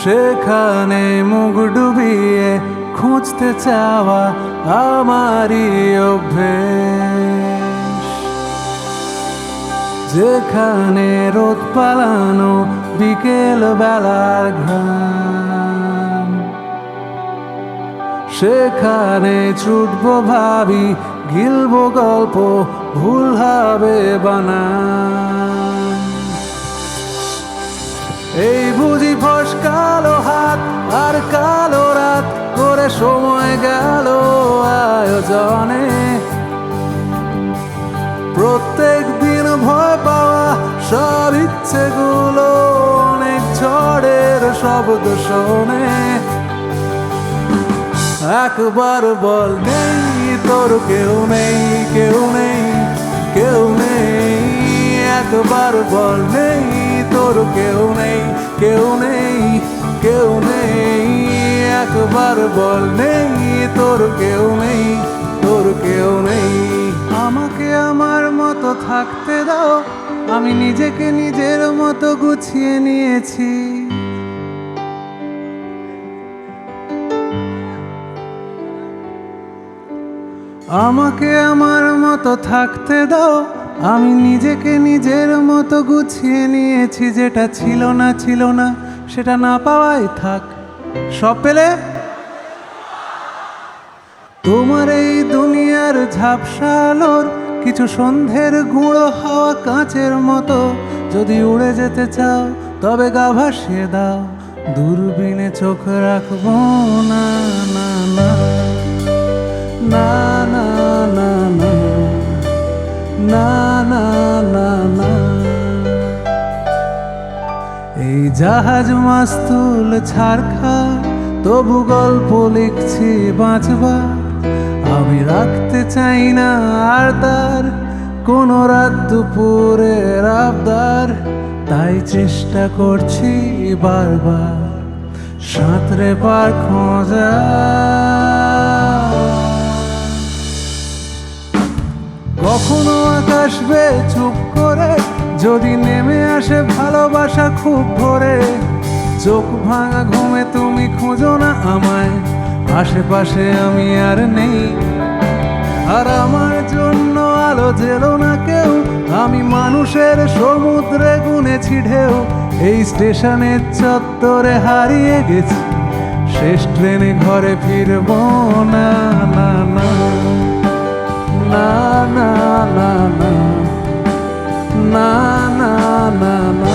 সেখানে মুখ ডুবিয়ে খুঁজতে চাওয়া আমারই অভ্যেস। যেখানে রোদ পালানো বিকেল বেলার ঘ্রাণ, সেখানে ছুটবো ভাবি, গিলবো গল্প, ভুল হবে বানান। এই বুঝি ফসকালো হাত আর কালো রাত করে সময় গেল আয়োজনে। প্রত্যেক দিন ভয় পাওয়া সব ইচ্ছেগুলো অনেক ঝড়ের শব্দ শোনে। একবার বল নেই তোর কেউ নেই, কেউ নেই, কেউ নেই। একবার বল নেই তোর কেউ নেই, কেউ নেই, কেউ নেই। একবার বল নেই তোর কেউ নেই, তোর কেউ নেই। আমাকে আমার মতো থাকতে দাও, আমি নিজেকে নিজের মতো গুছিয়ে নিয়েছি। আমাকে আমার মতো থাকতে দাও, আমি নিজেকে নিজের মতো গুছিয়ে নিয়েছি। যেটা ছিল না ছিল না সেটা না পাওয়াই থাক, সব পেলে তোমার এই দুনিয়ার ঝাপসা আলোর কিছু সন্ধ্যের গুঁড়ো হাওয়া কাঁচের মতো। যদি উড়ে যেতে চাও তবে গা ভাসিয়ে দাও, দূরবীনে চোখ রাখবো না, না না না না না না না না না না। এই জাহাজ মাস্তুল ছাড়খা, তবু গল্প লিখছি বাঁচবার। আমি রাখতে চাই না আর তার কোনো রাত দুপুরের আবদার, তাই চেষ্টা করছি বারবার সাঁতরে পার খোঁজা। কখনো আকাশ বেয়ে চুপ করে যদি নেমে আসে ভালোবাসা খুব ভোরে। চোখ ভাঙা ঘুমে তুমি খোঁজো না আমায়, আশেপাশে আমি আর নেই। আর আমার জন্য আলো জেলো না কেউ, আমি মানুষের সমুদ্রে গুনেছি ঢেউ। এই স্টেশনের চত্বরে হারিয়ে গেছি, শেষ ট্রেনে ঘরে ফিরবো না, না না না না না না না না না না।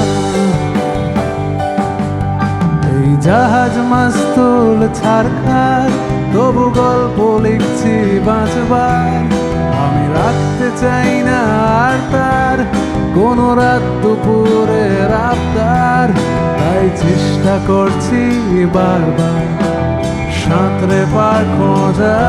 এই জাহাজ মাস্তুল ছাড়খার, তবু গল্প লিখছি বাঁচবার। আমি রাখতে চাই না আর তার কোনো রাত দুপুরের আবদার, তাই চেষ্টা করছি বারবার সাঁতরে পার খোঁজা।